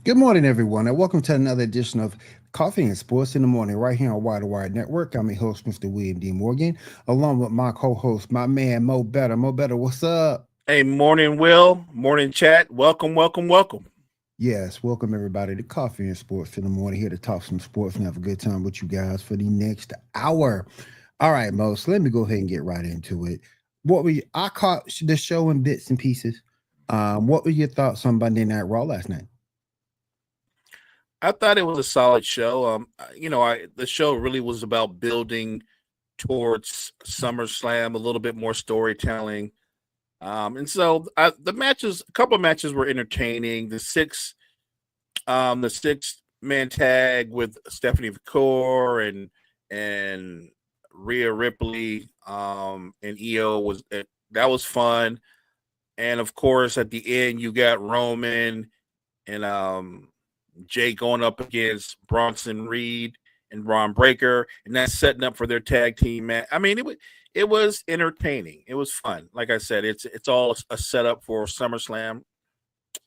Good morning, everyone, and welcome to another edition of Coffee and Sports in the Morning, right here on Wide Wide Network. I'm your host, Mr. William D. Morgan, along with my co-host, my man Mo Better. Mo Better, what's up? Hey, morning, Will. Morning, chat. Welcome, welcome, welcome. Yes, welcome everybody to Coffee and Sports in the Morning. Here to talk some sports and have a good time with you guys for the next hour. All right, Mo. So let me go ahead and get right into it. I caught the show in bits and pieces. What were your thoughts on Monday Night Raw last night? I thought it was a solid show. The show really was about building towards SummerSlam, a little bit more storytelling. The matches, a couple of matches were entertaining. The six man tag with Stephanie McCoy and Rhea Ripley, and EO that was fun. And of course, at the end, you got Roman and Jay going up against Bronson Reed and Ron Breaker, and that's setting up for their tag team match. I mean, it was entertaining. It was fun. Like I said, it's all a setup for SummerSlam.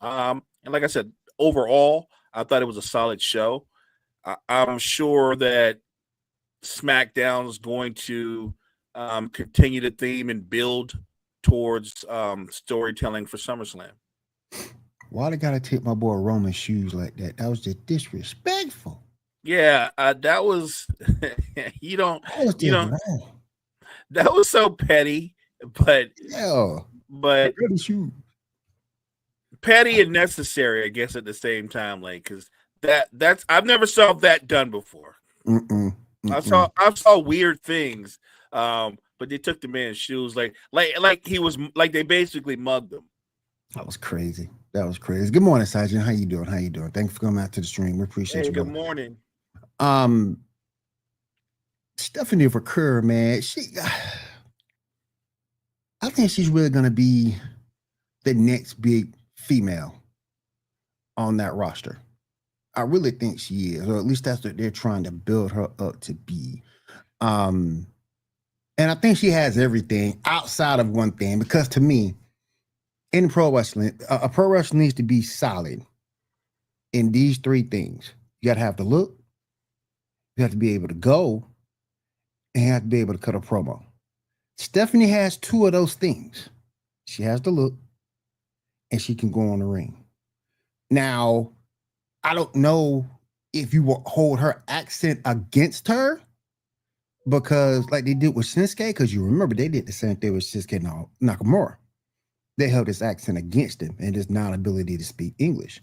And like I said, overall, I thought it was a solid show. I'm sure that SmackDown is going to continue the theme and build towards storytelling for SummerSlam. Why they gotta take my boy Roman's shoes like that? That was just disrespectful. Yeah, that was you don't That was you just don't wrong. that was so petty, but Yeah, but really shoes. petty and necessary, I guess, at the same time. Like, because that's I've never saw that done before. Mm-mm, I mm-mm. saw I saw weird things, but they took the man's shoes like he was like they basically mugged him. That was crazy. That was crazy. Good morning, Sergeant. How you doing? How you doing? Thanks for coming out to the stream. We appreciate Hey, you, good brother. morning. Um, Stephanie Vercur, man, I think she's really gonna be the next big female on that roster. I really think she is, or at least that's what they're trying to build her up to be. Um, and I think she has everything outside of one thing, because to me, in pro wrestling, a pro wrestler needs to be solid in these three things. You got to have the look, you have to be able to go, and you have to be able to cut a promo. Stephanie has two of those things. She has the look, and she can go on the ring. Now, I don't know if you will hold her accent against her, because like they did with Shinsuke, because you remember they did the same thing with Shinsuke Nakamura. They held his accent against him and his non-ability to speak English,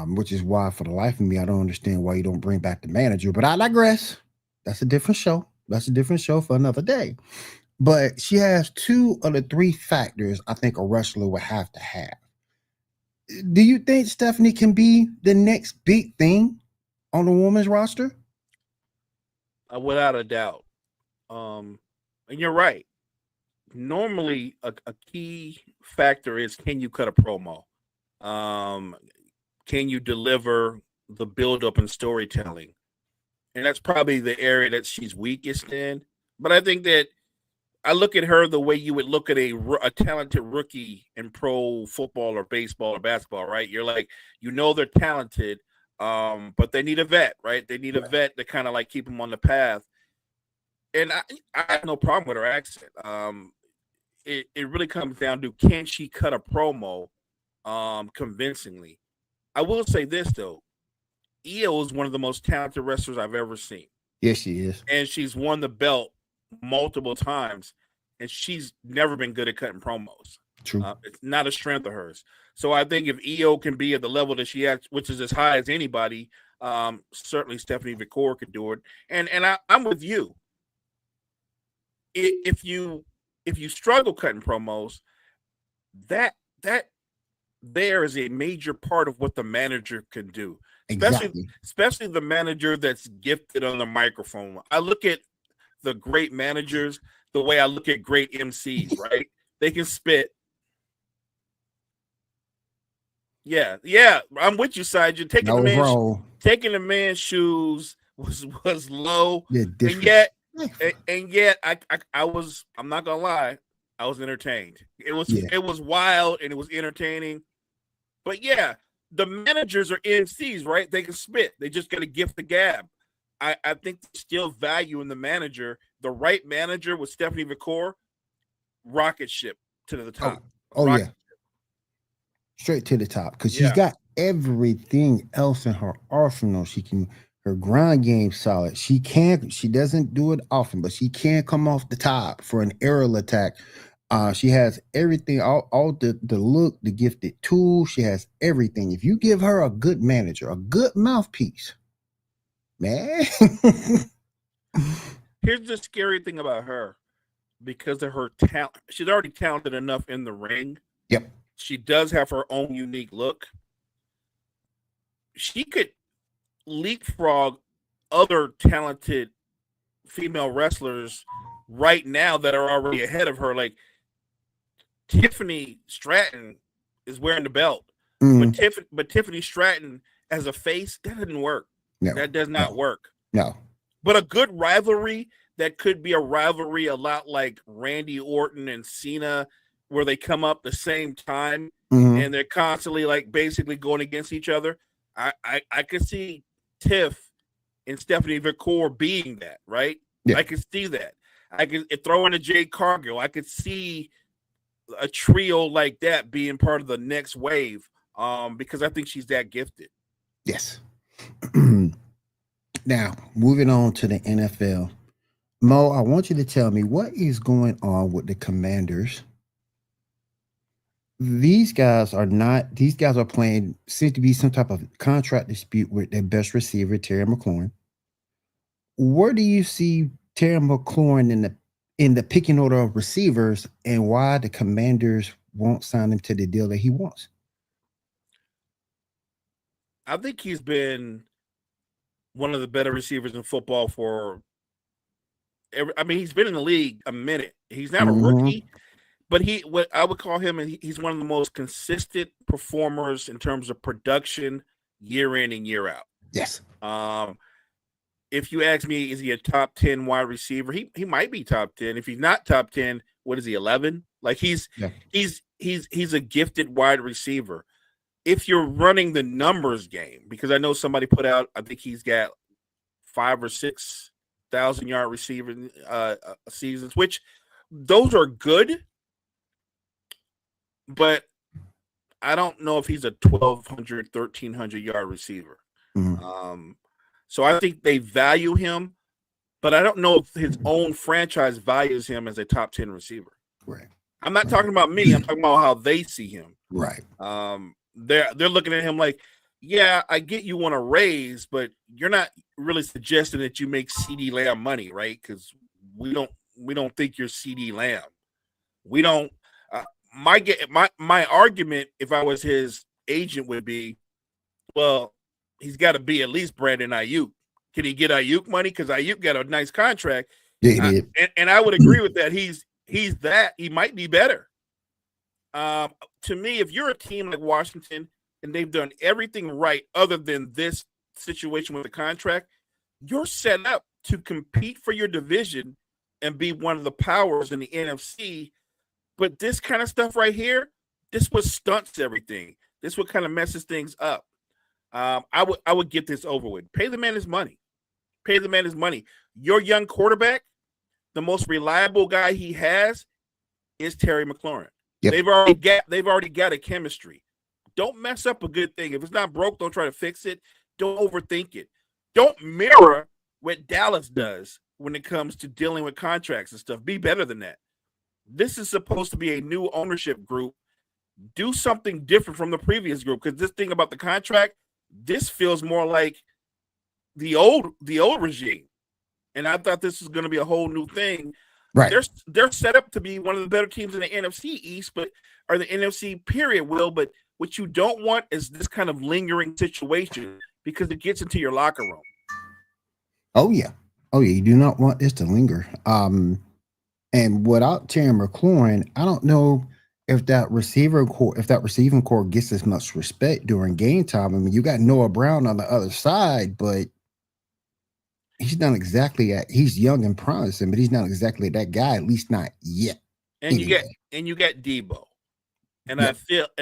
which is why, for the life of me, I don't understand why you don't bring back the manager. But I digress. That's a different show. That's a different show for another day. But she has two of the three factors I think a wrestler would have to have. Do you think Stephanie can be the next big thing on the women's roster? Without a doubt. And you're right. Normally, a key factor is, can you cut a promo? Um, can you deliver the build up and storytelling? And that's probably the area that she's weakest in. But I think that I look at her the way you would look at a talented rookie in pro football or baseball or basketball, right? You're like, they're talented, but they need a vet, right? They need a vet to kind of like keep them on the path. And I have no problem with her accent. It really comes down to, can she cut a promo convincingly? I will say this though, Io is one of the most talented wrestlers I've ever seen, Yes, she is. and she's won the belt multiple times, and she's never been good at cutting promos. True. It's not a strength of hers. So I think if Io can be at the level that she has, which is as high as anybody, certainly Stephanie McCoy could do it. I'm with you. If you struggle cutting promos, that there is a major part of what the manager can do, especially Exactly. especially the manager that's gifted on the microphone. I look at the great managers the way I look at great MCs, right? They can spit. Yeah, I'm with you, Side. That was wrong. Taking the man's shoes was low, Yeah, and yet disrespectful. I'm not gonna lie, I was entertained. Yeah. It was wild and it was entertaining. But yeah, the managers are NCs, right? They can spit. They just got to gift the gab. I think there's still value in the manager. The right manager with Stephanie McCoy, rocket ship to the top. Yeah, straight to the top because she's got everything else in her arsenal. Her ground game solid. She doesn't do it often, but she can come off the top for an aerial attack. She has everything, all the look, the gifted tools. She has everything. If you give her a good manager, a good mouthpiece, man. Here's the scary thing about her. Because of her talent, she's already talented enough in the ring. Yep. She does have her own unique look. She could leapfrog other talented female wrestlers right now that are already ahead of her. Like Tiffany Stratton is wearing the belt, but Tiffany Stratton as a face, that didn't work. No, that does not work. No. But a good rivalry that could be a rivalry a lot like Randy Orton and Cena, where they come up the same time and they're constantly like basically going against each other. I could see Tiff and Stephanie McCoy being that, right? Yeah. I could see that. I could throw in a Jade Cargill. I could see a trio like that being part of the next wave because I think she's that gifted. Yes. Now, moving on to the NFL. Mo, I want you to tell me what is going on with the Commanders. These guys are playing, seems to be some type of contract dispute with their best receiver, Terry McLaurin. Where do you see Terry McLaurin in the picking order of receivers, and why the Commanders won't sign him to the deal that he wants? I think he's been one of the better receivers in football he's been in the league a minute. He's not a rookie, but what I would call him, he's one of the most consistent performers in terms of production year in and year out. Yes. If you ask me, is he a top 10 wide receiver? He might be top 10. If he's not top 10, what is he, 11? Like he's a gifted wide receiver. If you're running the numbers game, because I know somebody put out, I think he's got 5,000 or 6,000 yard receiver seasons, which those are good, but I don't know if he's a 1,200, 1,300 yard receiver. So I think they value him, but I don't know if his own franchise values him as a top 10 receiver. Right. I'm not talking about me. I'm talking about how they see him. Right. They're looking at him like, yeah, I get you want to raise, but you're not really suggesting that you make CeeDee Lamb money, right? Because we don't think you're CeeDee Lamb. We don't. My argument, if I was his agent, would be, well, he's got to be at least Brandon Ayuk. Can he get Ayuk money? Because Ayuk got a nice contract. Yeah, and I would agree with that. He's that. He might be better. To me, if you're a team like Washington and they've done everything right other than this situation with the contract, you're set up to compete for your division and be one of the powers in the NFC. But this kind of stuff right here, this what stunts everything. This what kind of messes things up. I would get this over with. Pay the man his money. Pay the man his money. Your young quarterback, the most reliable guy he has is Terry McLaurin. Yep. They've already got a chemistry. Don't mess up a good thing. If it's not broke, don't try to fix it. Don't overthink it. Don't mirror what Dallas does when it comes to dealing with contracts and stuff. Be better than that. This is supposed to be a new ownership group. Do something different from the previous group, because this thing about the contract, this feels more like the old regime. And I thought this was going to be a whole new thing. Right. They're set up to be one of the better teams in the NFC East, or the NFC period, Will. But what you don't want is this kind of lingering situation, because it gets into your locker room. Oh yeah. You do not want this to linger. And without Terry McLaurin, I don't know if that receiving core gets as much respect during game time. I mean, you got Noah Brown on the other side, but he's not exactly he's young and promising, but he's not exactly that guy, at least not yet. And you get Debo. And yep.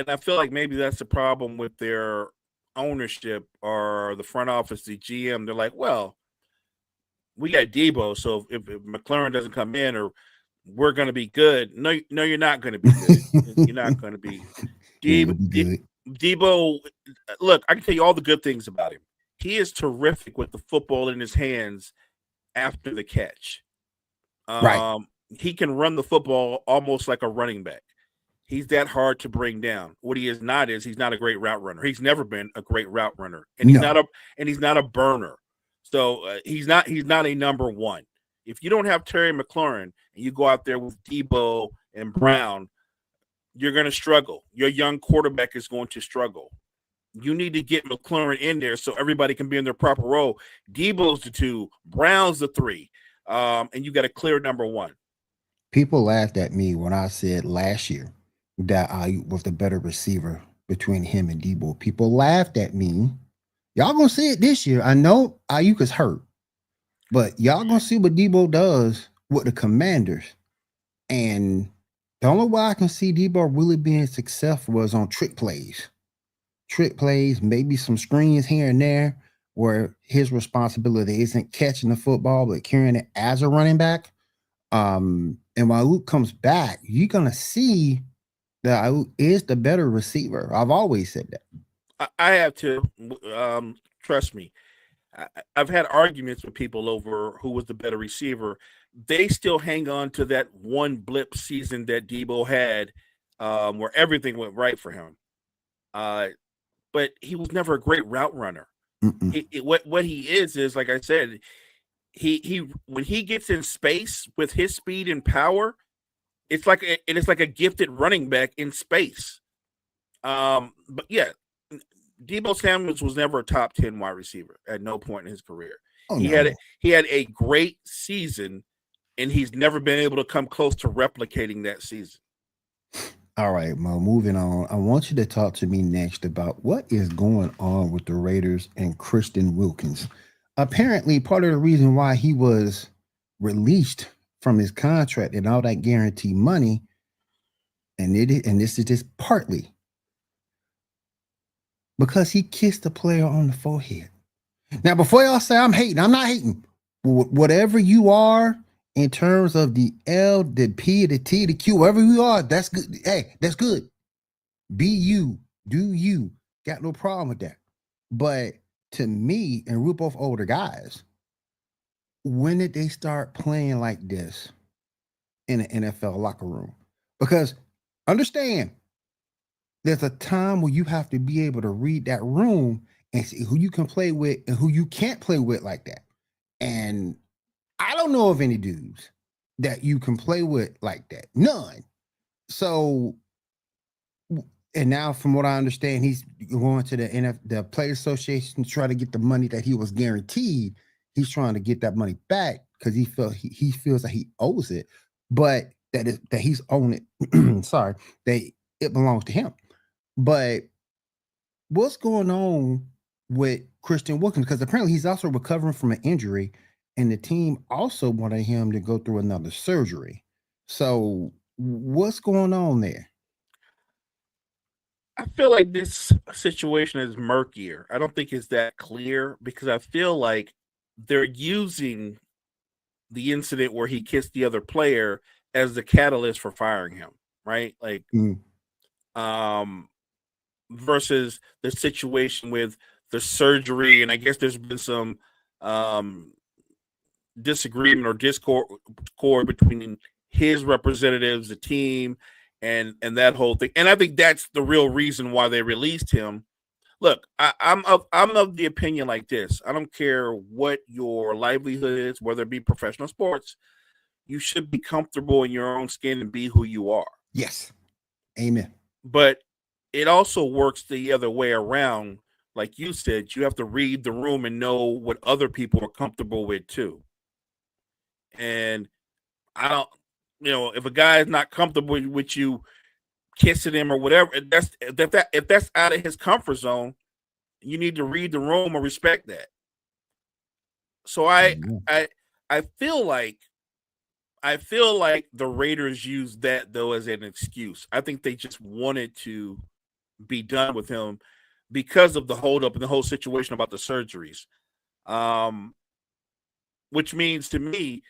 I feel like maybe that's the problem with their ownership or the front office, the GM, they're like, well, we got Debo, so if McLaurin doesn't come in, or we're going to be good. No, no, you're not going to be good. You're not going to be. Yeah, Debo, it'll be good. Debo, look, I can tell you all the good things about him. He is terrific with the football in his hands after the catch. Right. He can run the football almost like a running back. He's that hard to bring down. What he is not is he's not a great route runner. He's never been a great route runner, and No. he's not a burner. So he's not a number one. If you don't have Terry McLaurin and you go out there with Debo and Brown, you're going to struggle. Your young quarterback is going to struggle. You need to get McLaurin in there so everybody can be in their proper role. Debo's the 2, Brown's the 3, and you got a clear number 1. People laughed at me when I said last year that I was the better receiver between him and Debo. People laughed at me. Y'all gonna see it this year. I know Ayuk is hurt, but y'all gonna see what Debo does with the Commanders. And the only way I can see Debo really being successful was on trick plays. Trick plays, maybe some screens here and there where his responsibility isn't catching the football, but carrying it as a running back. And when Ayuk comes back, you're gonna see that Ayuk is the better receiver. I've always said that. I have to. Trust me. I've had arguments with people over who was the better receiver. They still hang on to that one blip season that Debo had, where everything went right for him. But he was never a great route runner. What he is like I said, he when he gets in space with his speed and power, it's like a gifted running back in space. But yeah, Debo Samuels was never a top 10 wide receiver at no point in his career. Oh, he no. had a great season, and he's never been able to come close to replicating that season. All right, Mo, moving on. I want you to talk to me next about what is going on with the Raiders and Christian Wilkins. Apparently, part of the reason why he was released from his contract and all that guaranteed money, and this is just partly because he kissed a player on the forehead. Now, before y'all say I'm hating, I'm not hating. Whatever you are in terms of the L, the P, the T, the Q, whatever you are, that's good. Hey, that's good. Be you, do you. Got no problem with that. But to me, and we're both older guys, when did they start playing like this in an NFL locker room? Because understand, there's a time where you have to be able to read that room and see who you can play with and who you can't play with like that. And I don't know of any dudes that you can play with like that. None. So, and now from what I understand, he's going to the Players Association to try to get the money that he was guaranteed. He's trying to get that money back because he feels that he owes it, but that he's owned it. Sorry, that it belongs to him. But what's going on with Christian Wilkins? Because apparently he's also recovering from an injury, and the team also wanted him to go through another surgery. So what's going on there? I feel like this situation is murkier. I don't think it's that clear because I feel like they're using the incident where he kissed the other player as the catalyst for firing him, right? Like, versus the situation with the surgery, and I guess there's been some disagreement or discord between his representatives, the team, and that whole thing. And I think that's the real reason why they released him. Look, I'm of the opinion like this. I don't care what your livelihood is, whether it be professional sports, you should be comfortable in your own skin and be who you are. Yes. Amen. But it also works the other way around. Like you said, you have to read the room and know what other people are comfortable with too. And I don't, if a guy is not comfortable with you kissing him or whatever, if that's out of his comfort zone, you need to read the room or respect that. So I feel like the Raiders used that though as an excuse. I think they just wanted to be done with him because of the holdup and the whole situation about the surgeries. Which means to me,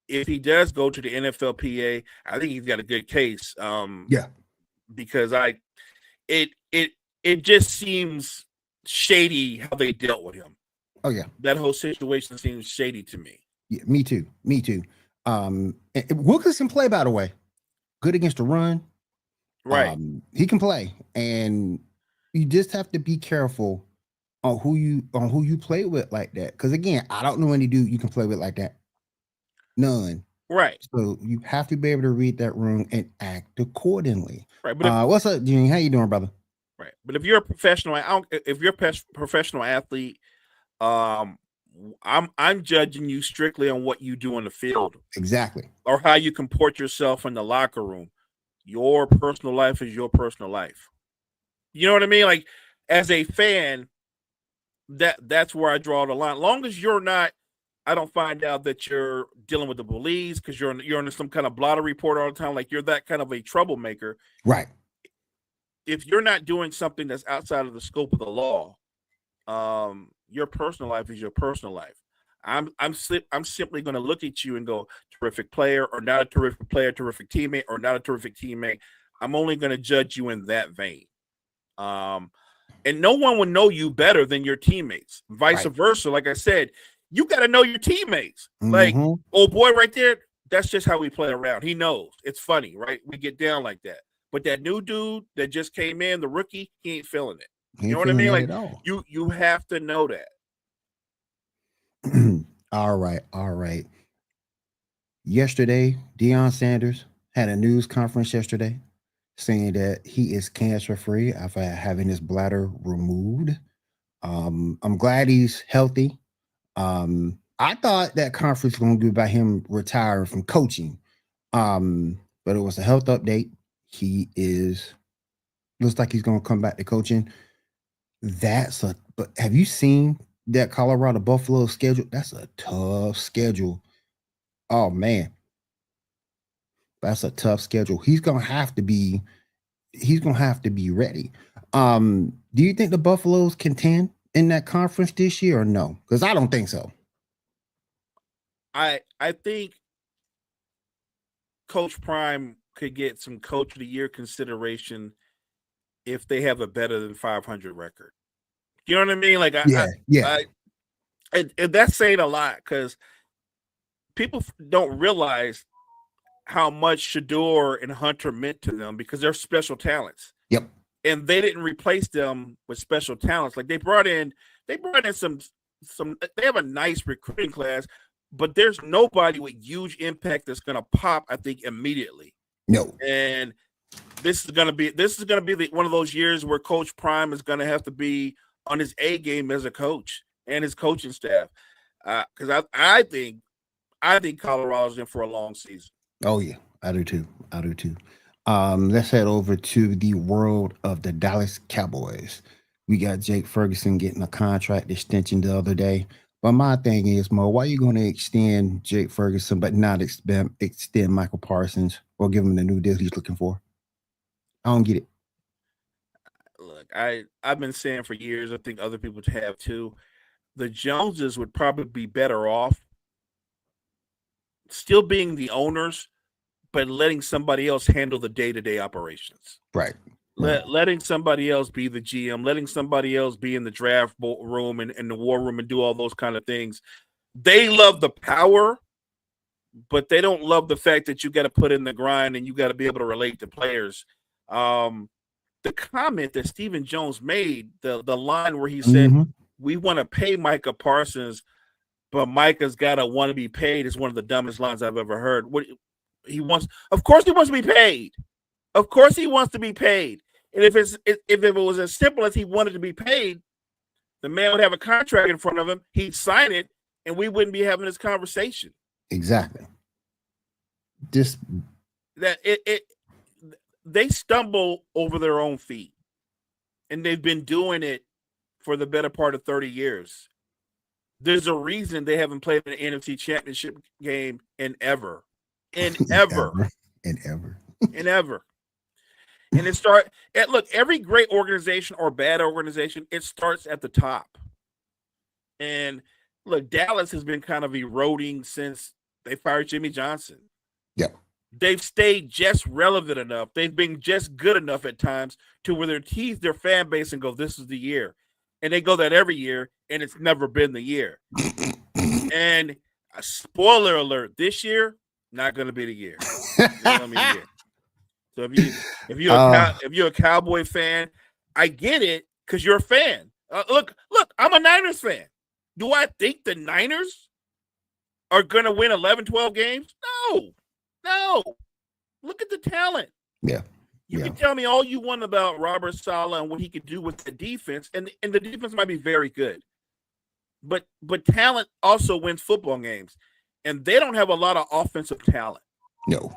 if he does go to the NFLPA, I think he's got a good case. Yeah. Because it just seems shady how they dealt with him. Oh yeah. That whole situation seems shady to me. Yeah, me too. Me too. Wilkinson play, by the way, good against the run. Right. He can play, and you just have to be careful on who you play with like that. Because again, I don't know any dude you can play with like that. None. Right. So you have to be able to read that room and act accordingly. Right. But What's up, Gene? How you doing, brother? Right. But if you're a professional, if you're a professional athlete, I'm judging you strictly on what you do on the field. Exactly. Or how you comport yourself in the locker room. Your personal life is your personal life. You know what I mean? Like, as a fan, that's where I draw the line. Long as you're not, I don't find out that you're dealing with the police because you're on some kind of blotter report all the time. Like, you're that kind of a troublemaker. Right. If you're not doing something that's outside of the scope of the law, your personal life is your personal life. I'm simply going to look at you and go, terrific player or not a terrific player, terrific teammate or not a terrific teammate. I'm only going to judge you in that vein. And no one would know you better than your teammates. Vice versa. Like I said, you got to know your teammates. Like, old boy right there, that's just how we play around. He knows. It's funny, right? We get down like that. But that new dude that just came in, the rookie, he ain't feeling it. You know what I mean? Like, you have to know that. All right. Yesterday, Deion Sanders had a news conference yesterday saying that he is cancer-free after having his bladder removed. I'm glad he's healthy. I thought that conference was going to be about him retiring from coaching. But it was a health update. Looks like he's going to come back to coaching. But have you seen that Colorado Buffalo schedule? That's a tough schedule. Oh man. That's a tough schedule. He's gonna have to be ready. Do you think the Buffaloes contend in that conference this year or no? Because I don't think so. I think Coach Prime could get some Coach of the Year consideration if they have a better than 500 record. You know what I mean? Like, and that's saying a lot because people don't realize how much Shedeur and Hunter meant to them because they're special talents. Yep. And they didn't replace them with special talents. Like, they brought in some. They have a nice recruiting class, but there's nobody with huge impact that's going to pop, I think, immediately. No. And this is going to be one of those years where Coach Prime is going to have to be on his A game as a coach and his coaching staff. Because I think Colorado's in for a long season. Oh yeah, I do too. Let's head over to the world of the Dallas Cowboys. We got Jake Ferguson getting a contract extension the other day. But my thing is, Mo, why are you going to extend Jake Ferguson but not extend Michael Parsons or give him the new deal he's looking for? I don't get it. Look, I've been saying for years, I think other people have too, the Joneses would probably be better off still being the owners, but letting somebody else handle the day-to-day operations. Right. Letting somebody else be the GM, letting somebody else be in the draft room and the war room and do all those kind of things. They love the power, but they don't love the fact that you got to put in the grind and you got to be able to relate to players. The comment that Stephen Jones made, the line where he said, we want to pay Micah Parsons, but Micah's got to want to be paid, is one of the dumbest lines I've ever heard. Of course he wants to be paid. Of course he wants to be paid. And if it was as simple as he wanted to be paid, the man would have a contract in front of him, he'd sign it, and we wouldn't be having this conversation. Exactly. They stumble over their own feet, and they've been doing it for the better part of 30 years. There's a reason they haven't played an NFC Championship game in ever. And look, every great organization or bad organization, it starts at the top. And look, Dallas has been kind of eroding since they fired Jimmy Johnson. Yep. They've stayed just relevant enough. They've been just good enough at times to where they tease their fan base and go, "This is the year." And they go that every year, and it's never been the year. And spoiler alert, this year, not going to be the year. So if you're a Cowboy fan, I get it because you're a fan. Look, I'm a Niners fan. Do I think the Niners are going to win 11, 12 games? No. Look at the talent. Yeah. You can tell me all you want about Robert Saleh and what he could do with the defense, and the defense might be very good. But talent also wins football games, and they don't have a lot of offensive talent. No.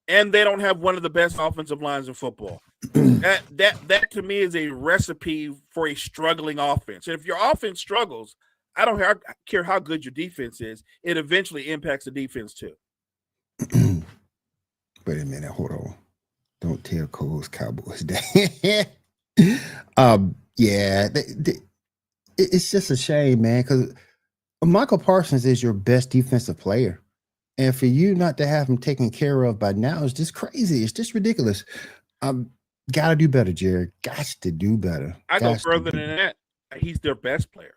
And they don't have one of the best offensive lines in football. that to me is a recipe for a struggling offense. And if your offense struggles, I don't care how good your defense is, it eventually impacts the defense too. Wait a minute, hold on. Don't tell Cole's Cowboys that. It's just a shame, man, because Michael Parsons is your best defensive player. And for you not to have him taken care of by now is just crazy. It's just ridiculous. Got to do better, Jared. Got to do better. I go further than that. He's their best player.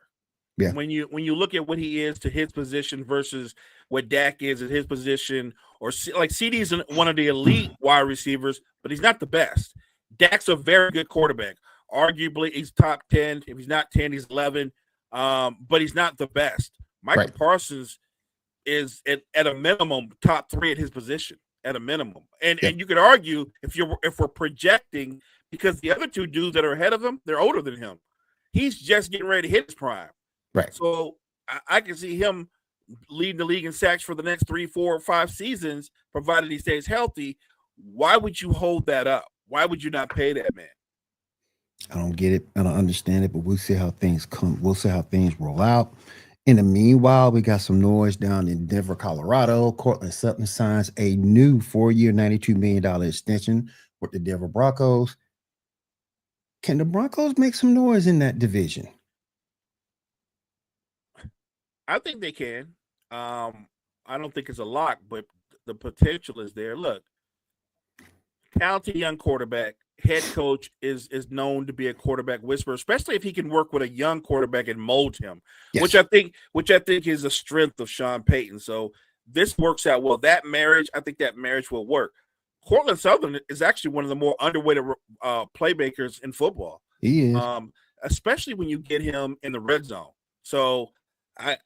Yeah. When you look at what he is to his position versus what Dak is at his position, or like CD's one of the elite wide receivers, but he's not the best. Dak's a very good quarterback. Arguably, he's top 10. If he's not 10, he's 11. But he's not the best. Michael Parsons is at a minimum top 3 at his position, at a minimum. And you could argue if we're projecting, because the other two dudes that are ahead of him, they're older than him. He's just getting ready to hit his prime. Right. So I can see him leading the league in sacks for the next 3, 4, or 5 seasons, provided he stays healthy. Why would you hold that up? Why would you not pay that man? I don't get it. I don't understand it, but we'll see how things come. We'll see how things roll out. In the meanwhile, we got some noise down in Denver, Colorado. Courtland Sutton signs a new 4-year, $92 million extension with the Denver Broncos. Can the Broncos make some noise in that division? I think they can. I don't think it's a lock, but the potential is there. Look, talented young quarterback, head coach is known to be a quarterback whisperer, especially if he can work with a young quarterback and mold him, which I think is a strength of Sean Payton. So this works out well. I think that marriage will work. Courtland Sutton is actually one of the more underrated playmakers in football. He is, especially when you get him in the red zone. So I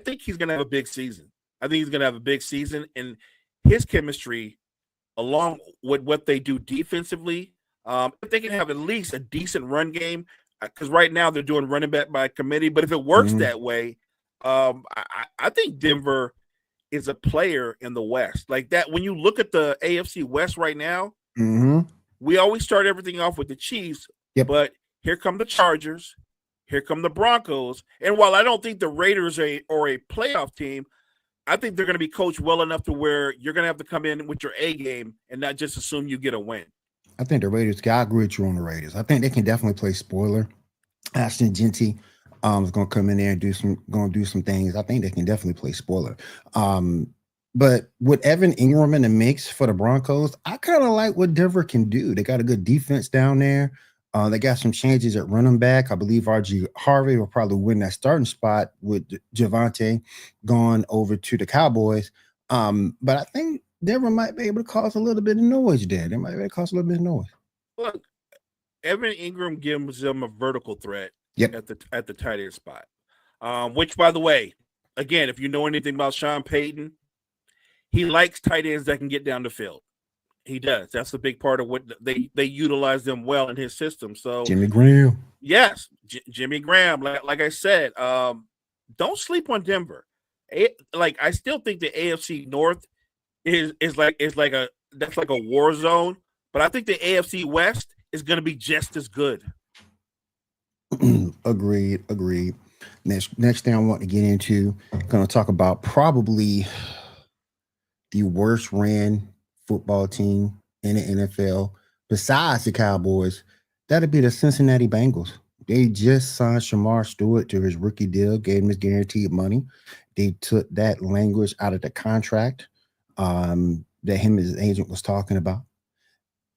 think he's going to have a big season. I think he's going to have a big season, and his chemistry, along with what they do defensively, if they can have at least a decent run game, because right now they're doing running back by committee. But if it works that way, I think Denver is a player in the West. Like that, when you look at the AFC West right now, we always start everything off with the Chiefs, but here come the Chargers, here come the Broncos. And while I don't think the Raiders are a playoff team, I think they're going to be coached well enough to where you're going to have to come in with your A game and not just assume you get a win. I think the Raiders, I agree with you on the Raiders. I think they can definitely play spoiler. Ashton Genty is going to come in there and do some things. I think they can definitely play spoiler. But with Evan Ingram in the mix for the Broncos, I kind of like what Denver can do. They got a good defense down there. They got some changes at running back. I believe R.G. Harvey will probably win that starting spot with Javonte going over to the Cowboys. But I think Denver might be able to cause a little bit of noise there. They might be able to cause a little bit of noise. Look, Evan Ingram gives them a vertical threat at the tight end spot. Which, by the way, again, if you know anything about Sean Payton, he likes tight ends that can get down the field. He does. That's a big part of what they utilize them well in his system. So Jimmy Graham. Yes, Jimmy Graham. Like I said, don't sleep on Denver. I still think the AFC North is like a war zone, but I think the AFC West is going to be just as good. Agreed. Next thing I want to get into, going to talk about probably the worst ran football team in the NFL, besides the Cowboys, that'd be the Cincinnati Bengals. They just signed Shamar Stewart to his rookie deal, gave him his guaranteed money. They took that language out of the contract that him and his agent was talking about.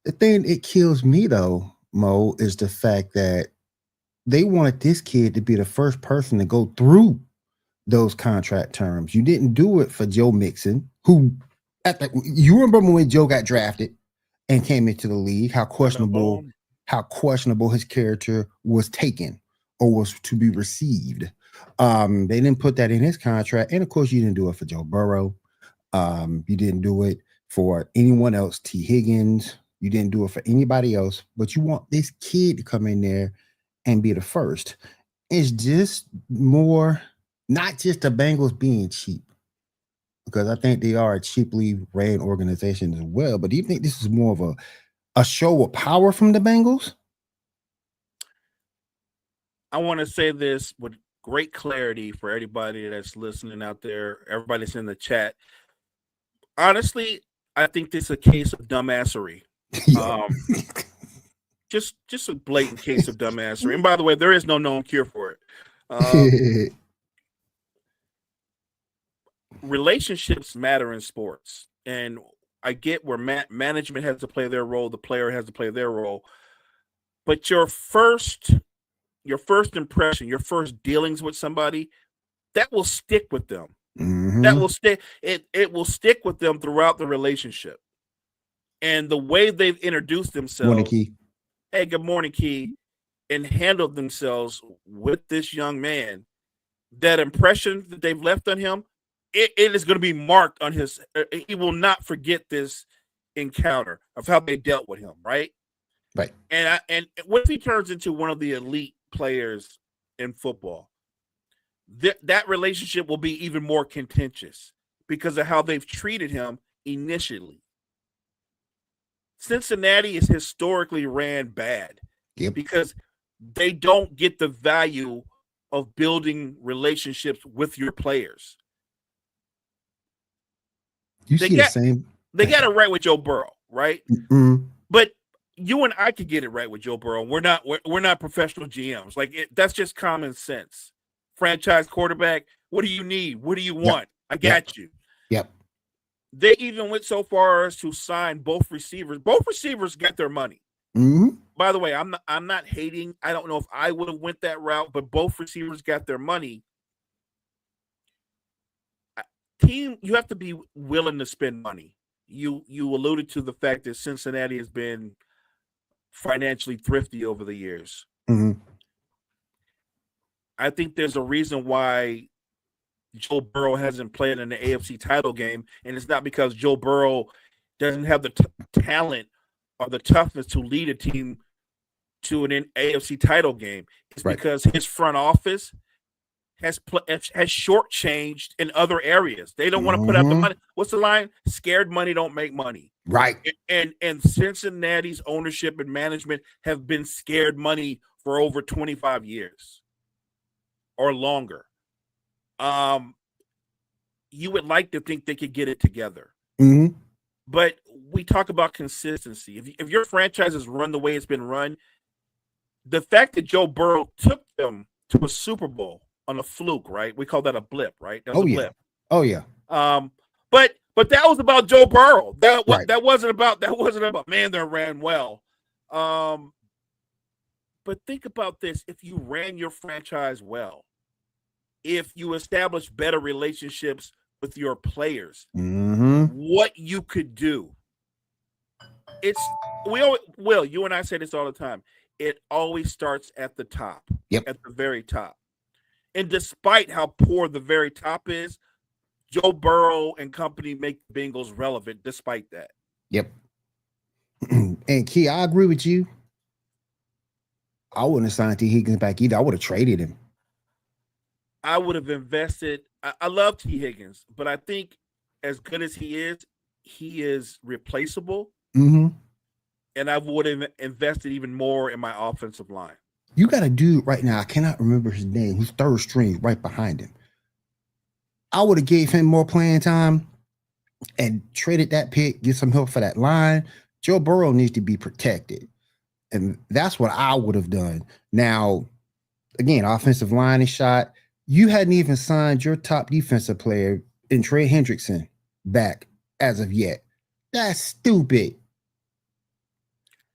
The thing it kills me though, Mo, is the fact that they wanted this kid to be the first person to go through those contract terms. You didn't do it for Joe Mixon, who you remember when Joe got drafted and came into the league, how questionable his character was taken or was to be received. They didn't put that in his contract. And of course, you didn't do it for Joe Burrow. You didn't do it for anyone else, T. Higgins. You didn't do it for anybody else, but you want this kid to come in there and be the first. It's just more, not just the Bengals being cheap, because I think they are a cheaply ran organization as well. But do you think this is more of a show of power from the Bengals? I want to say this with great clarity for everybody that's listening out there, everybody that's in the chat. Honestly, I think this is a case of dumbassery. Just a blatant case of dumbassery. And by the way, there is no known cure for it. Relationships matter in sports, and I get where management has to play their role, the player has to play their role, but your first impression, your first dealings with somebody, that will stick with them. Mm-hmm. That will stick. It will stick with them throughout the relationship. And the way they've introduced themselves, Morning, Key. Hey, good morning, Key, and handled themselves with this young man, that impression that they've left on him, it is going to be marked on his. He will not forget this encounter of how they dealt with him, right? Right. And what if he turns into one of the elite players in football? That relationship will be even more contentious because of how they've treated him initially. Cincinnati is historically ran bad because they don't get the value of building relationships with your players. They got it right with Joe Burrow, right? Mm-hmm. But you and I could get it right with Joe Burrow. We're not professional GMs. That's just common sense. Franchise quarterback. What do you need? What do you want? I got you. Yep. They even went so far as to sign both receivers. Both receivers got their money. Mm-hmm. By the way, I'm not hating. I don't know if I would have went that route, but both receivers got their money. Team, you have to be willing to spend money. You alluded to the fact that Cincinnati has been financially thrifty over the years. Mm-hmm. I think there's a reason why Joe Burrow hasn't played in the AFC title game, and it's not because Joe Burrow doesn't have the talent or the toughness to lead a team to an AFC title game. It's because his front office has shortchanged in other areas. They don't want to put out the money. What's the line? Scared money don't make money. Right. And Cincinnati's ownership and management have been scared money for over 25 years or longer. You would like to think they could get it together. Mm-hmm. But we talk about consistency. If your franchise is run the way it's been run, the fact that Joe Burrow took them to a Super Bowl on a fluke, right? We call that a blip, right? That was a blip. Oh yeah. But that was about Joe Burrow. That wasn't about man, they ran well. But think about this: if you ran your franchise well, if you establish better relationships with your players, what you could do. Will, you and I say this all the time. It always starts at the top, at the very top. And despite how poor the very top is, Joe Burrow and company make the Bengals relevant despite that. Yep. And Key, I agree with you. I wouldn't have signed T. Higgins back either. I would have traded him. I would have invested. I love T. Higgins, but I think as good as he is replaceable. Mm-hmm. And I would have invested even more in my offensive line. You got a dude right now, I cannot remember his name, who's third string right behind him. I would have gave him more playing time and traded that pick, get some help for that line, Joe Burrow needs to be protected. And that's what I would have done. Now, again, offensive line is shot. You hadn't even signed your top defensive player in Trey Hendrickson back as of yet. That's stupid.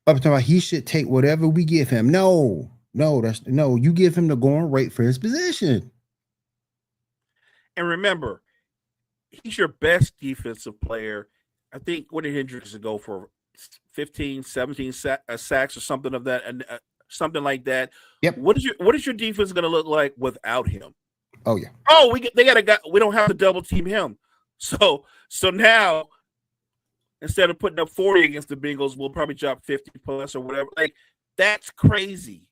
Up to he should take whatever we give him. No, you give him the going rate for his position. And remember, he's your best defensive player. I think what did Hendrickson go for? 15, 17 sacks or something of that, and something like that. Yep. What is your defense going to look like without him? Oh yeah. Oh, they got a guy. We don't have to double team him. So now, instead of putting up 40 against the Bengals, we'll probably drop 50 plus or whatever. Like, that's crazy.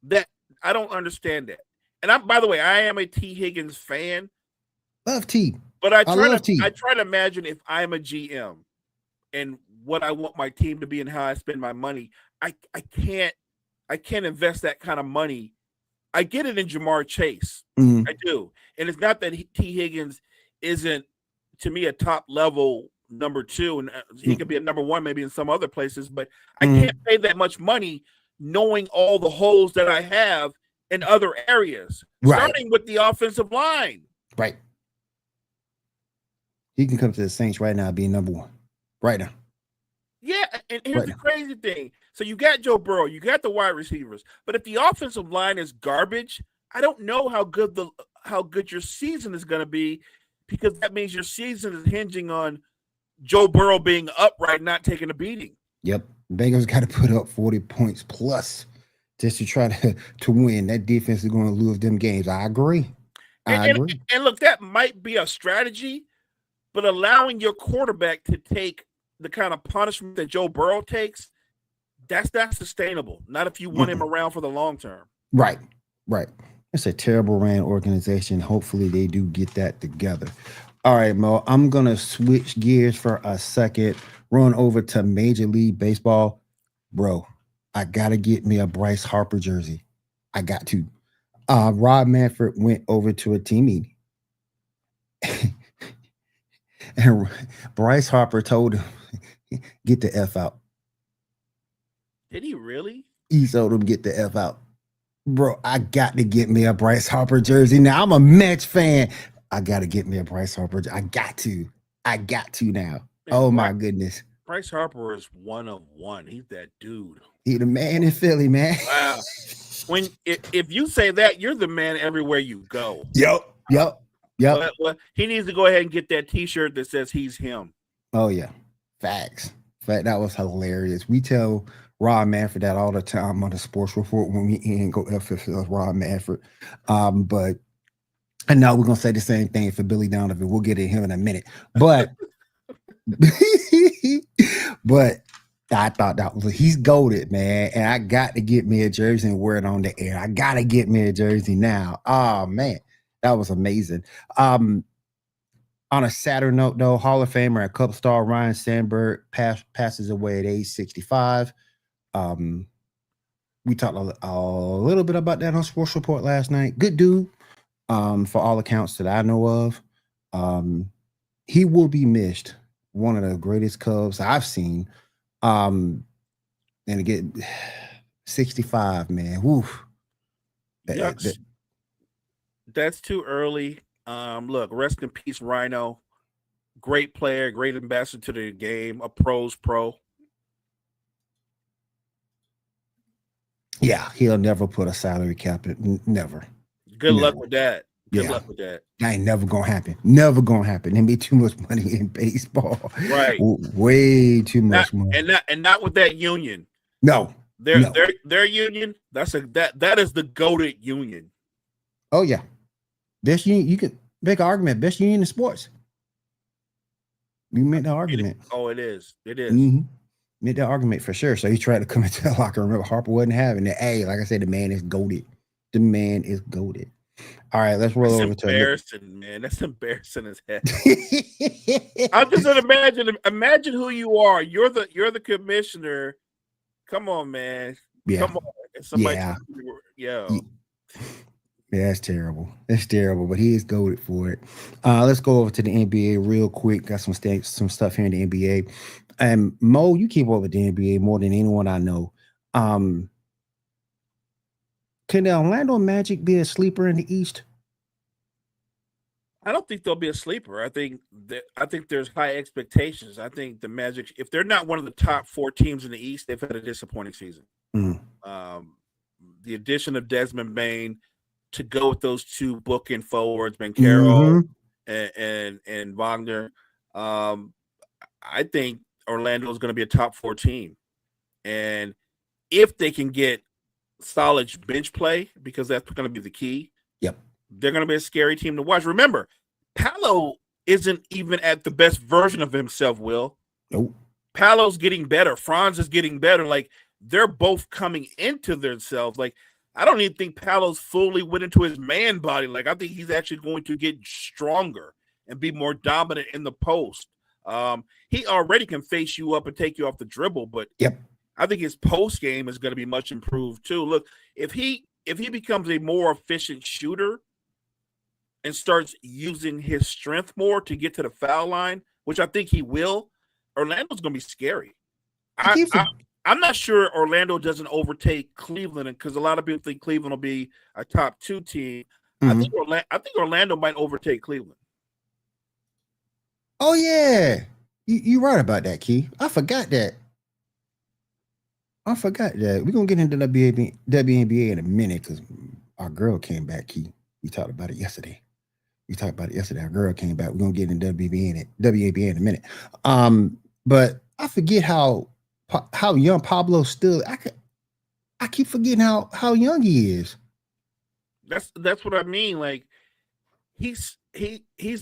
That I don't understand that. And by the way, I am a T. Higgins fan. Love T. But I try to imagine if I'm a GM and what I want my team to be and how I spend my money. I can't invest that kind of money. I get it in Jamar Chase. Mm-hmm. I do. And it's not that T. Higgins isn't, to me, a top level number 2, and he could be a number 1 maybe in some other places, but I can't pay that much money knowing all the holes that I have in other areas, starting with the offensive line. Right. He can come to the Saints right now being number 1. Right now. Yeah, and here's the crazy thing. So you got Joe Burrow, you got the wide receivers, but if the offensive line is garbage, I don't know how good your season is going to be, because that means your season is hinging on Joe Burrow being upright, not taking a beating. Yep. Bengals got to put up 40 points plus just to try to win. That defense is going to lose them games. I agree. I agree. And look, that might be a strategy, but allowing your quarterback to take the kind of punishment that Joe Burrow takes, that's not sustainable. Not if you want him around for the long term. Right. It's a terrible ran organization. Hopefully they do get that together. All right, Mo, I'm going to switch gears for a second, run over to Major League Baseball. Bro, I got to get me a Bryce Harper jersey. I got to. Rob Manfred went over to a team meeting. And Bryce Harper told him, get the F out. Did he really? He told him, get the F out. Bro, I got to get me a Bryce Harper jersey. Now, I'm a Mets fan. I got to get me a Bryce Harper. I got to now. Man, oh, my goodness. Bryce Harper is one of one. He's that dude. He the man in Philly, man. Wow. If you say that, you're the man everywhere you go. Yep. Well, he needs to go ahead and get that T-shirt that says he's him. Oh, yeah. Facts. That was hilarious. We tell Rob Manfred that all the time on the sports report when we in go FFL Rob Manfred. But and now we're gonna say the same thing for Billy Donovan. We'll get at him in a minute. But but I thought that was he's goated, man. And I got to get me a jersey and wear it on the air. I gotta get me a jersey now. Oh man, that was amazing. On a sadder note, though, Hall of Famer and Cup star Ryan Sandberg passes away at age 65. We talked a little bit about that on Sports Report last night. Good dude, for all accounts that I know of. He will be missed. One of the greatest Cubs I've seen. And again, 65, man. Woof. That's too early. Look, rest in peace, Rhino. Great player, great ambassador to the game, a pro's pro. Yeah, he'll never put a salary cap in. Never. Good luck with that. Good luck with that. That ain't never gonna happen. Never gonna happen. They made too much money in baseball. Right. Way too much money. And not with that union. No. Their union. That is the goated union. Oh yeah. Best union, you can make an argument. Best union in sports. You make the argument. It is. Mm-hmm. Made that argument for sure. So he tried to come into the locker room. Remember, Harper wasn't having it. Hey, like I said, the man is goated. The man is goated. All right, let's roll over to embarrassing, man. That's embarrassing as heck. I'm just gonna imagine who you are. You're the commissioner. Come on, man. Yeah. Come on. Somebody Yeah, that's terrible. That's terrible, but he is goaded for it. Let's go over to the NBA real quick. Got some stuff here in the NBA. And Mo, you keep up with the NBA more than anyone I know. Um, can the Orlando Magic be a sleeper in the East? I don't think they'll be a sleeper. I think there's high expectations. I think the Magic, if they're not one of the top 4 teams in the East, they've had a disappointing season. Mm. The addition of Desmond Bain to go with those two bookend forwards, Mm-hmm. Banchero and Wagner. I think Orlando is going to be a top 4 team, and if they can get solid bench play, because that's going to be the key. Yep. They're going to be a scary team to watch. Remember, Paolo isn't even at the best version of himself, Will. Nope. Paolo's getting better. Franz is getting better. Like, they're both coming into themselves. Like, I don't even think Paolo's fully went into his man body. Like, I think he's actually going to get stronger and be more dominant in the post. He already can face you up and take you off the dribble, but yep. I think his post game is going to be much improved too. Look, if he becomes a more efficient shooter and starts using his strength more to get to the foul line, which I think he will, Orlando's going to be scary. I'm not sure Orlando doesn't overtake Cleveland, because a lot of people think Cleveland will be a top 2 team. Mm-hmm. I think Orlando might overtake Cleveland. Oh yeah, you're right about that, Key. I forgot that. We're gonna get into WNBA in a minute because our girl came back, Key. We talked about it yesterday. Our girl came back. We're gonna get into WNBA in a minute. But I forget how young Pablo still. I keep forgetting how young he is. That's what I mean. Like, he's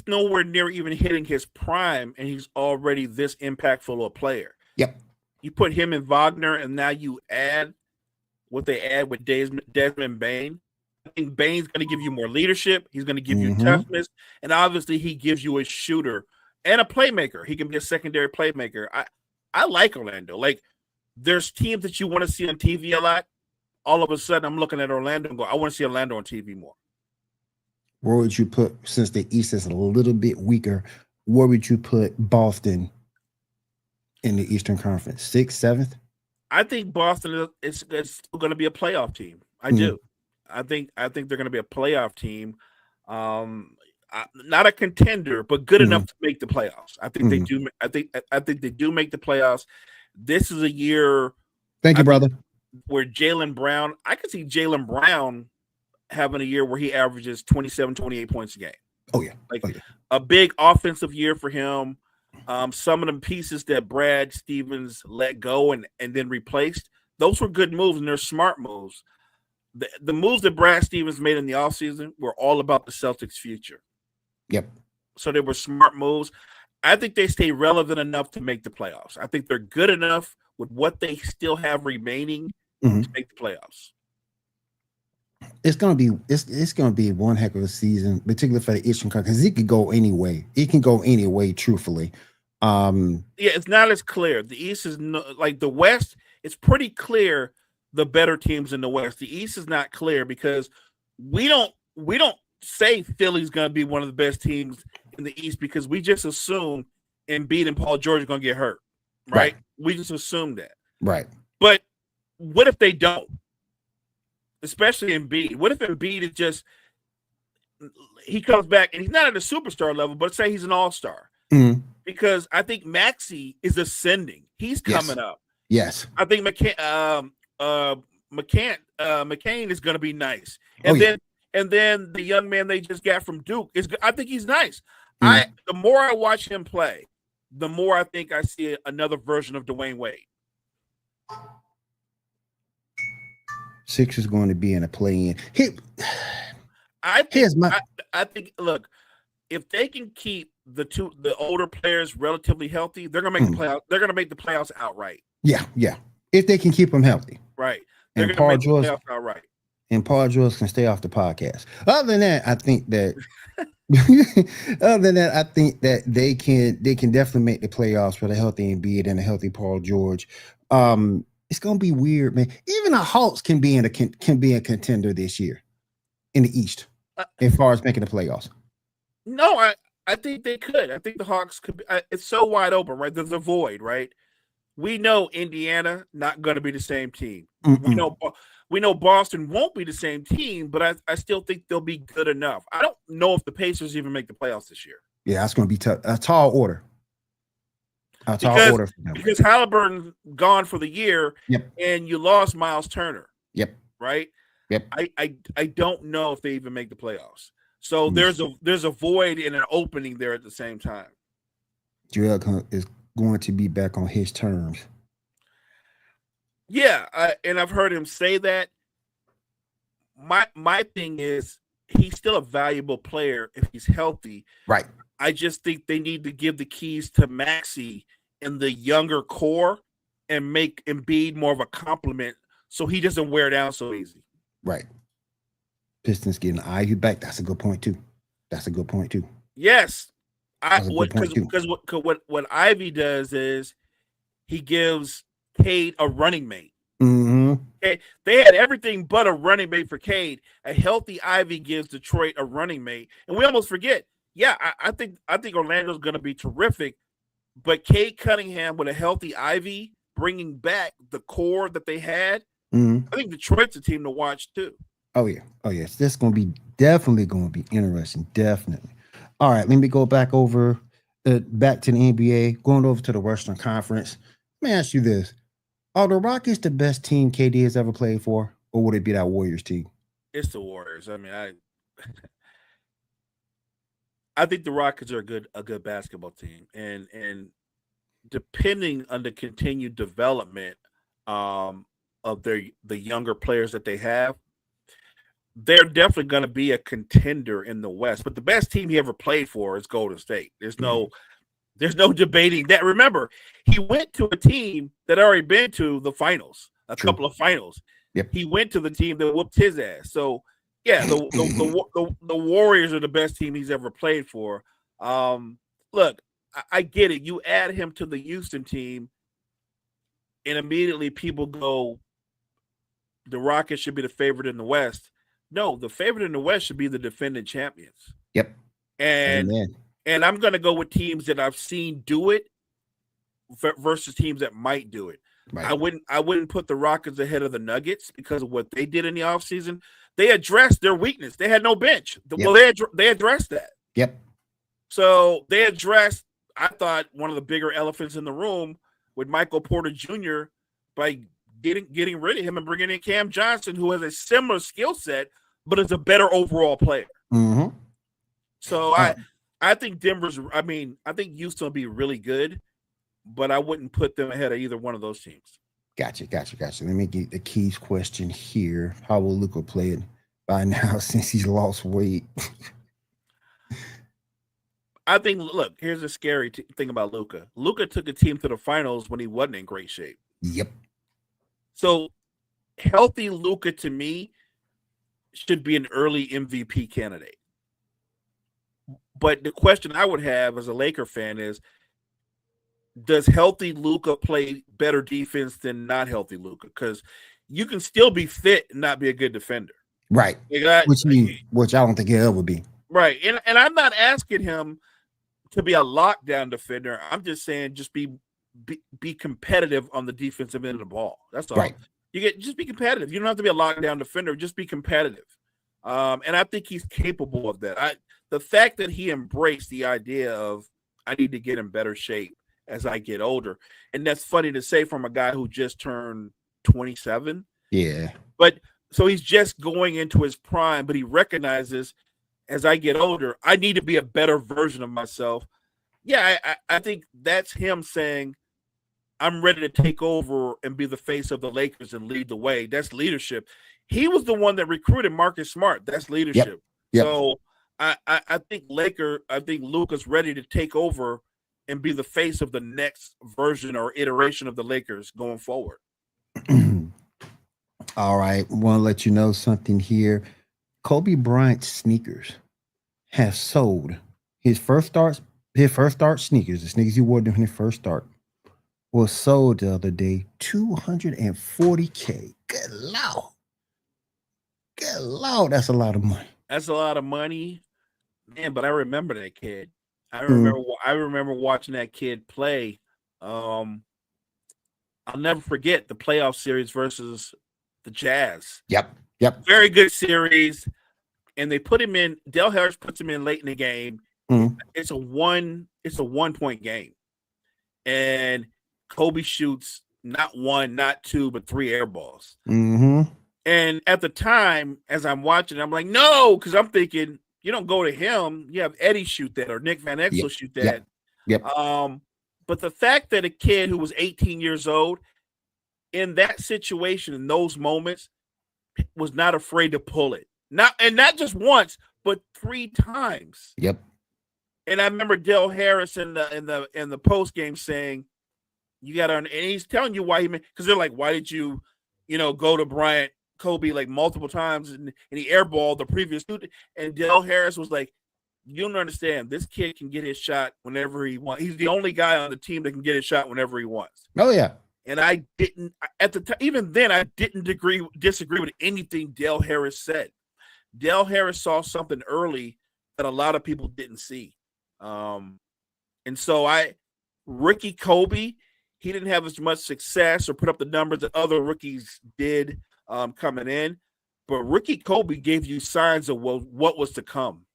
nowhere near even hitting his prime, and he's already this impactful a player. Yep. You put him in Wagner, and now you add what they add with Desmond Bain. I think Bain's going to give you more leadership. He's going to give you toughness, and obviously he gives you a shooter and a playmaker. He can be a secondary playmaker. I like Orlando. Like, there's teams that you want to see on TV a lot. All of a sudden, I'm looking at Orlando and go, I want to see Orlando on TV more. Where would you put, since the East is a little bit weaker, where would you put Boston in the Eastern Conference? 6th, 7th? I think Boston is still going to be a playoff team. I do. I think they're going to be a playoff team. Not a contender, but good enough to make the playoffs. I think they do. I think they do make the playoffs. This is a year. Thank you, brother. Where Jaylen Brown, I could see Jaylen Brown having a year where he averages 27, 28 points a game. Oh yeah. A big offensive year for him. Some of the pieces that Brad Stevens let go and then replaced, those were good moves, and they're smart moves. The moves that Brad Stevens made in the offseason were all about the Celtics' future. Yep. So they were smart moves. I think they stay relevant enough to make the playoffs. I think they're good enough with what they still have remaining to make the playoffs. It's gonna be one heck of a season, particularly for the Eastern Conference, because it could go any way. It can go any way, truthfully. It's not as clear. The East is like the West. It's pretty clear the better teams in the West. The East is not clear because we don't say Philly's going to be one of the best teams in the East because we just assume Embiid and Paul George are going to get hurt, right? We just assume that, right? But what if they don't? Especially Embiid. What if Embiid is just he comes back and he's not at a superstar level, but say he's an all-star? Because I think Maxey is ascending. He's coming up. Yes. I think McCain is going to be nice. And then the young man they just got from Duke I think he's nice. The more I watch him play, the more I think I see another version of Dwayne Wade. Sixers going to be in a play-in. I think look, if they can keep the older players relatively healthy, they're gonna make the playoffs. They're gonna make the playoffs outright. Yeah. If they can keep them healthy, right? They're gonna make the playoffs outright. And Paul George can stay off the podcast. Other than that, I think that they can definitely make the playoffs with a healthy Embiid and a healthy Paul George. It's gonna be weird, man. Even the Hawks can be a contender this year. in the East as far as making the playoffs. No, I think they could. I think the Hawks could be, it's so wide open, right? There's a void, right? We know Indiana not going to be the same team. We know Boston won't be the same team, but I still think they'll be good enough. I don't know if the Pacers even make the playoffs this year. Yeah, that's going to be tough. A tall order. Because Halliburton gone for the year, yep. And you lost Miles Turner. Yep. Right? Yep. I don't know if they even make the playoffs. So there's a void and an opening there at the same time. Joel is going to be back on his terms. Yeah, and I've heard him say that. My thing is he's still a valuable player if he's healthy. Right. I just think they need to give the keys to Maxey in the younger core and make Embiid more of a compliment so he doesn't wear down so easy. Right. Pistons getting Ivy back. That's a good point too. Yes. Because what Ivy does is he gives Cade a running mate. Mm-hmm. Okay? They had everything but a running mate for Cade. A healthy Ivy gives Detroit a running mate. And we almost forget. Yeah, I think Orlando's going to be terrific, but Cade Cunningham with a healthy Ivy bringing back the core that they had, I think Detroit's a team to watch too. Oh yeah, yes. This is going to be definitely going to be interesting. Definitely. All right, let me go back to the NBA, going over to the Western Conference. Let me ask you this: are the Rockets the best team KD has ever played for, or would it be that Warriors team? It's the Warriors. I mean, I think the Rockets are a good basketball team, and depending on the continued development of the younger players that they have, they're definitely going to be a contender in the West. But the best team he ever played for is Golden State. There's no debating that. Remember, he went to a team that already been to the finals, a couple of finals. Yep. He went to the team that whooped his ass. So. Yeah, the Warriors are the best team he's ever played for. Look, I get it. You add him to the Houston team, and immediately people go, the Rockets should be the favorite in the West. No, the favorite in the West should be the defending champions. Yep. And I'm going to go with teams that I've seen do it versus teams that might do it. Right. I wouldn't put the Rockets ahead of the Nuggets because of what they did in the offseason. They addressed their weakness. They had no bench. Yep. Well, they addressed that. Yep. So they addressed, I thought, one of the bigger elephants in the room with Michael Porter Jr. by getting rid of him and bringing in Cam Johnson, who has a similar skill set, but is a better overall player. Mm-hmm. So I think I think Houston will be really good, but I wouldn't put them ahead of either one of those teams. Gotcha. Let me get the Keys question here. How will Luka play it by now since he's lost weight? I think, look, here's the scary thing about Luka. Luka took a team to the finals when he wasn't in great shape. Yep. So healthy Luka, to me, should be an early MVP candidate. But the question I would have as a Laker fan is, does healthy Luka play better defense than not healthy Luka? Because you can still be fit and not be a good defender. Right. Which I don't think he'll ever be. Right. And I'm not asking him to be a lockdown defender. I'm just saying just be competitive on the defensive end of the ball. That's all. Right. Just be competitive. You don't have to be a lockdown defender. Just be competitive. And I think he's capable of that. The fact that he embraced the idea of I need to get in better shape as I get older. And that's funny to say from a guy who just turned 27. Yeah. But so he's just going into his prime, but he recognizes as I get older, I need to be a better version of myself. Yeah, I think that's him saying, I'm ready to take over and be the face of the Lakers and lead the way. That's leadership. He was the one that recruited Marcus Smart. That's leadership. Yep. So I think Luka's ready to take over and be the face of the next version or iteration of the Lakers going forward. All right. Want to let you know something here. Kobe Bryant's sneakers have sold his first start sneakers, the sneakers he wore during his first start, was sold the other day, $240K. Good Good Lord, that's a lot of money. That's a lot of money, man. But I remember that kid. Mm. I remember watching that kid play. I'll never forget the playoff series versus the Jazz. Yep. Yep. Very good series. And they put him in, Del Harris puts him in late in the game. Mm. It's a 1-point game. And Kobe shoots not one, not two, but 3 air balls. Mm-hmm. And at the time, as I'm watching, I'm like, no, because I'm thinking, you don't go to him. You have Eddie shoot that or Nick Van Exel shoot that. Yep. But the fact that a kid who was 18 years old in that situation, in those moments, was not afraid to pull it. Not just once, but 3 times. Yep. And I remember Del Harris in the post game saying, "You got to," and he's telling you why because they're like, "Why did you, go to Bryant Kobe like multiple times and he airballed the previous student?" And Del Harris was like, "You don't understand. This kid can get his shot whenever he wants. He's the only guy on the team that can get his shot whenever he wants." Oh yeah. And I didn't at the time. Even then, I didn't disagree with anything Del Harris said. Del Harris saw something early that a lot of people didn't see. And so rookie Kobe, he didn't have as much success or put up the numbers that other rookies did coming in. But rookie Kobe gave you signs of what was to come.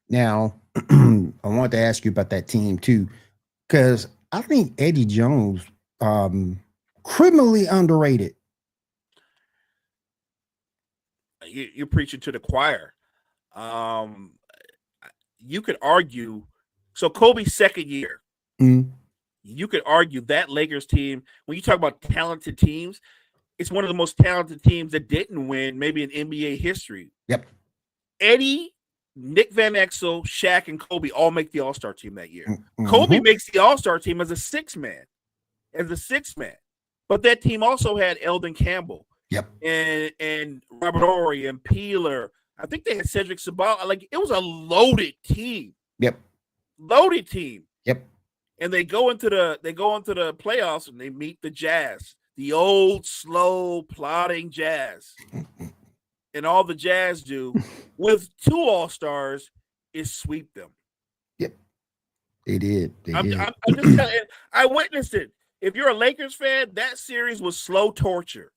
Now, I want to ask you about that team too, because I think Eddie Jones, criminally underrated. You're preaching to the choir. You could argue. So Kobe's second year, you could argue that Lakers team, when you talk about talented teams, it's one of the most talented teams that didn't win maybe in NBA history. Yep. Eddie, Nick Van Exel, Shaq, and Kobe all make the All-Star team that year. Mm-hmm. Kobe makes the All-Star team as a sixth man. But that team also had Eldon Campbell. Yep. And Robert Horry and Peeler. I think they had Cedric Sabal. Like, it was a loaded team. Yep. Loaded team. Yep. And they go into the playoffs and they meet the Jazz, the old, slow, plodding Jazz. And all the Jazz do with 2 All-Stars is sweep them. Yep. They did. I'm just telling you, I witnessed it. If you're a Lakers fan, that series was slow torture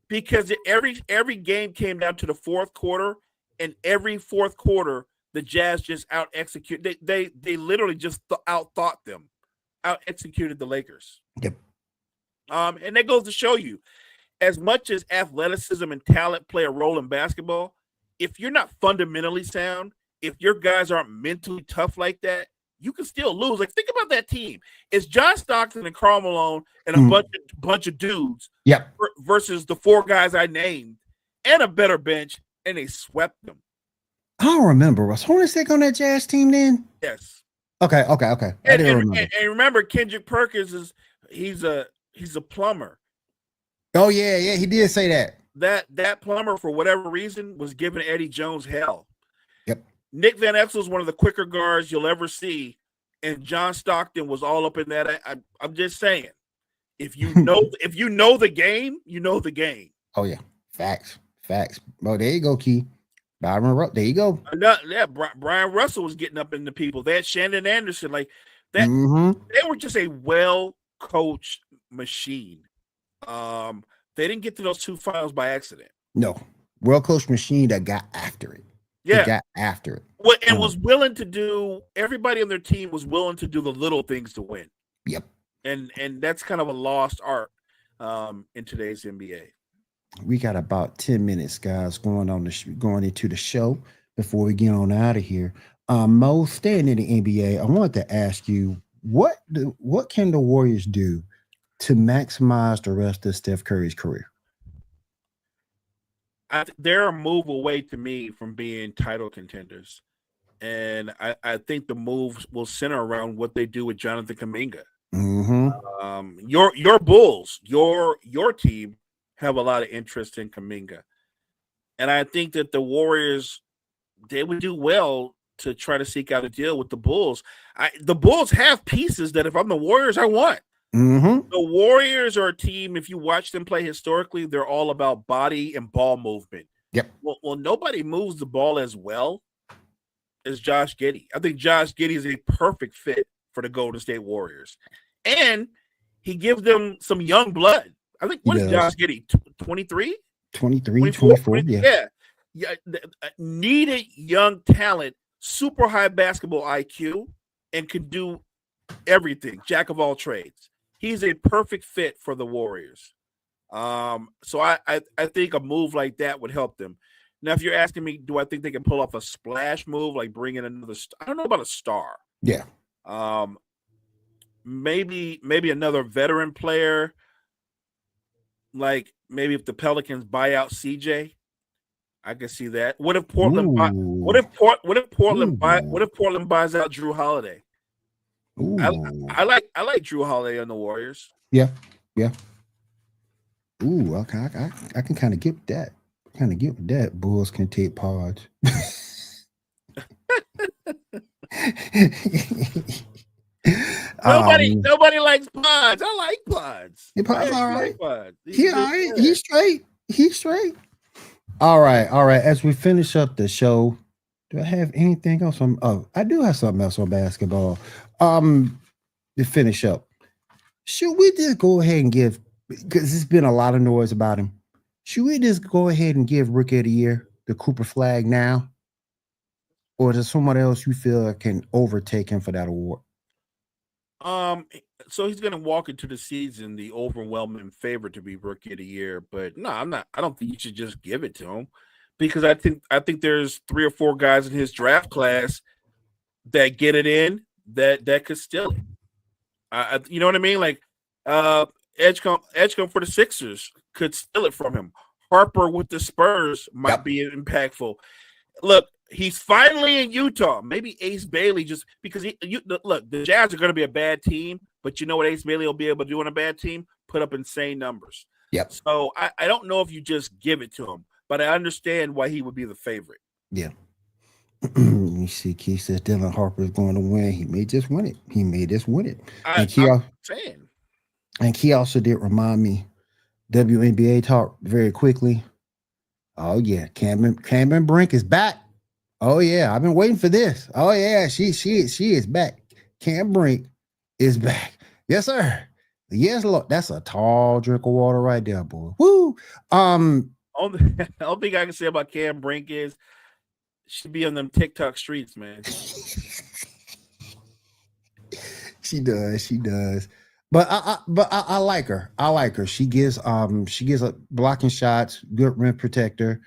because every game came down to the fourth quarter, and every fourth quarter the Jazz just out execute. They literally just out-thought them, out-executed the Lakers. Yep. And that goes to show you, as much as athleticism and talent play a role in basketball, if you're not fundamentally sound, if your guys aren't mentally tough like that, you can still lose. Like, think about that team. It's John Stockton and Karl Malone and a bunch of dudes. Yep. Versus the 4 guys I named and a better bench, and they swept them. I don't remember. Was Hornacek on that Jazz team then? Yes. Okay. I didn't remember. And remember, Kendrick Perkins he's a plumber. Oh yeah, he did say that. That plumber, for whatever reason, was giving Eddie Jones hell. Yep. Nick Van Exel is one of the quicker guards you'll ever see, and John Stockton was all up in that. I'm just saying, if you know the game, you know the game. Oh yeah, facts. Oh, there you go, Key. Byron, there you go. Brian Russell was getting up into people. They had Shandon Anderson, like that. Mm-hmm. They were just a well-coached machine. They didn't get to those 2 finals by accident. No, well-coached machine that got after it. Yeah, got after it. Well, and was willing to do. Everybody on their team was willing to do the little things to win. Yep. And that's kind of a lost art in today's NBA. We got about 10 minutes, guys, going into the show before we get on out of here. Mo, staying in the NBA, I wanted to ask you, what can the Warriors do to maximize the rest of Steph Curry's career? They're a move away to me from being title contenders. And I think the moves will center around what they do with Jonathan Kuminga. Mm-hmm. Your Bulls, your team have a lot of interest in Kuminga. And I think that the Warriors, they would do well to try to seek out a deal with the Bulls. The Bulls have pieces that if I'm the Warriors, I want. Mm-hmm. The Warriors are a team, if you watch them play historically, they're all about body and ball movement. Yep. Well, nobody moves the ball as well as Josh Giddey. I think Josh Giddey is a perfect fit for the Golden State Warriors, and he gives them some young blood. I think He what is does. Josh Giddey? 23? 23, 24. Yeah. Yeah. Needed young talent, super high basketball IQ, and can do everything. Jack of all trades. He's a perfect fit for the Warriors. So I think a move like that would help them. Now, if you're asking me, do I think they can pull off a splash move like bring in another? I don't know about a star. Yeah. Maybe another veteran player. Like maybe if the Pelicans buy out CJ, I can see that. What if Portland? What if Portland buys out Drew Holiday? I like Drew Holiday on the Warriors. Yeah. Ooh, okay. I can kind of get with that. Bulls can take pods. Nobody likes pods. I like pods. Pods all right. Pods. He all right. He's straight. All right. As we finish up the show, do I have anything else on? Oh, I do have something else on basketball. To finish up, should we just go ahead and give, because there's been a lot of noise about him, should we just go ahead and give Rookie of the Year the Cooper Flag now? Or is there someone else you feel can overtake him for that award? So he's going to walk into the season the overwhelming favorite to be Rookie of the Year, but no, I'm not. I don't think you should just give it to him, because I think there's 3 or 4 guys in his draft class that get it in that could steal it. You know what I mean? Like Edgecombe for the Sixers could steal it from him. Harper with the Spurs might be impactful. Look, he's finally in Utah. Maybe Ace Bailey, just because look, the Jazz are going to be a bad team, but you know what Ace Bailey will be able to do on a bad team? Put up insane numbers. Yep. So I don't know if you just give it to him, but I understand why he would be the favorite. Yeah. You see, Keith says Dylan Harper is going to win. He may just win it. And Key also did remind me, WNBA talk very quickly. Oh yeah, Cameron Brink is back. Oh yeah, I've been waiting for this. Oh yeah, she is back. Cam Brink is back. Yes, sir. Yes, Lord. That's a tall drink of water right there, boy. Woo. Only thing I can say about Cam Brink is she be on them TikTok streets, man. She does. But I like her. She gives blocking shots, good rim protector.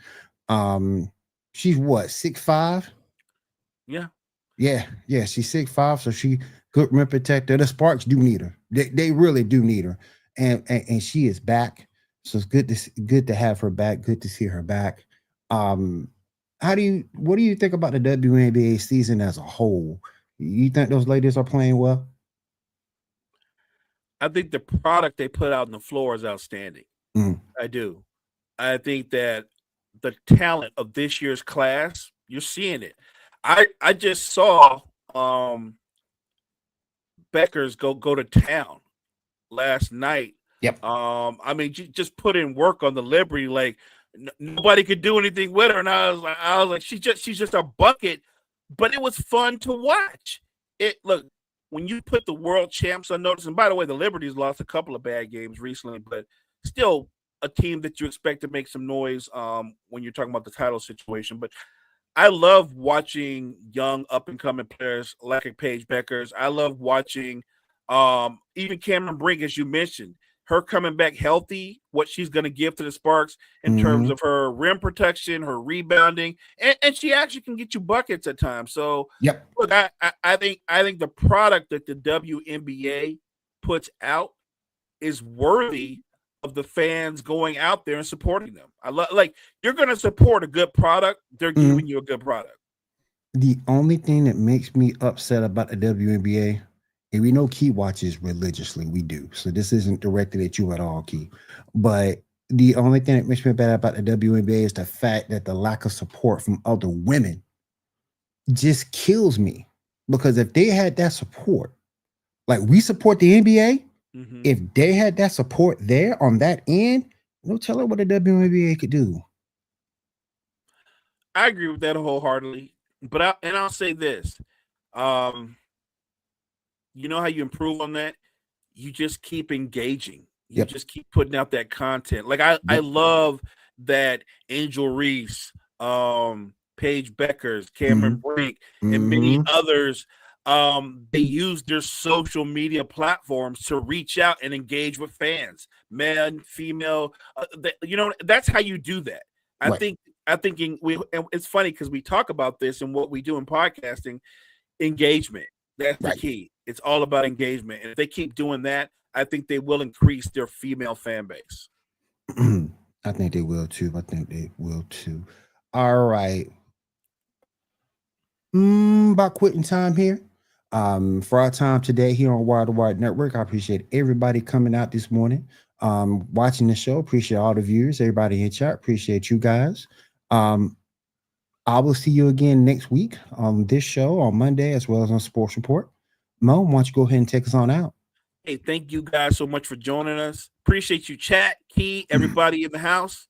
She's what, 6'5"? Yeah. She's 6'5", so she good rim protector. The Sparks do need her. They really do need her, and she is back. So it's good to have her back. Good to see her back. What do you think about the WNBA season as a whole? You think those ladies are playing well? I think the product they put out on the floor is outstanding. I do. I think that the talent of this year's class, you're seeing it. I just saw Beckers go to town last night. Yep. I mean, just put in work on the Liberty. Like nobody could do anything with her, and I was like, she's just a bucket. But it was fun to watch. Look, when you put the world champs on notice, and by the way, the Liberty's lost a couple of bad games recently, but still a team that you expect to make some noise when you're talking about the title situation. But I love watching young up-and-coming players like Paige Beckers. I love watching even Cameron Brink, as you mentioned, her coming back healthy, what she's going to give to the Sparks in terms of her rim protection, her rebounding, and she actually can get you buckets at times. So, look, I think the product that the WNBA puts out is worthy of the fans going out there and supporting them. Like you're going to support a good product. They're giving you a good product. The only thing that makes me upset about the WNBA, and we know Key watches religiously, we do. So this isn't directed at you at all, Key. But the only thing that makes me bad about the WNBA is the fact that the lack of support from other women just kills me. Because if they had that support, like we support the NBA, if they had that support there on that end, no telling what the WNBA could do. I agree with that wholeheartedly. But I'll say this. You know how you improve on that? You just keep engaging. You Yep. just keep putting out that content. Like I Yep. love that Angel Reese, Paige Beckers, Cameron Brink, and many others. They use their social media platforms to reach out and engage with fans, men, female. That's how you do that. I Right. think. And it's funny because we talk about this and what we do in podcasting. Engagement. That's the Right. key. It's all about engagement. And if they keep doing that, I think they will increase their female fan base. I think they will too. All right. About quitting time here. For our time today here on Wire to Wire Network, I appreciate everybody coming out this morning, watching the show. Appreciate all the viewers, everybody in chat. Appreciate you guys. I will see you again next week on this show on Monday as well as on Sports Report. Mo, why don't you go ahead and take us on out? Hey, thank you guys so much for joining us. Appreciate you, chat, Key, everybody in the house.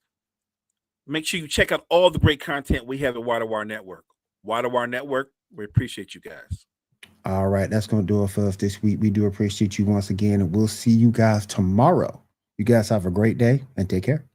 Make sure you check out all the great content we have at Wire to Wire Network. Wire to Wire Network, we appreciate you guys. All right, that's going to do it for us this week. We do appreciate you once again, and we'll see you guys tomorrow. You guys have a great day and take care.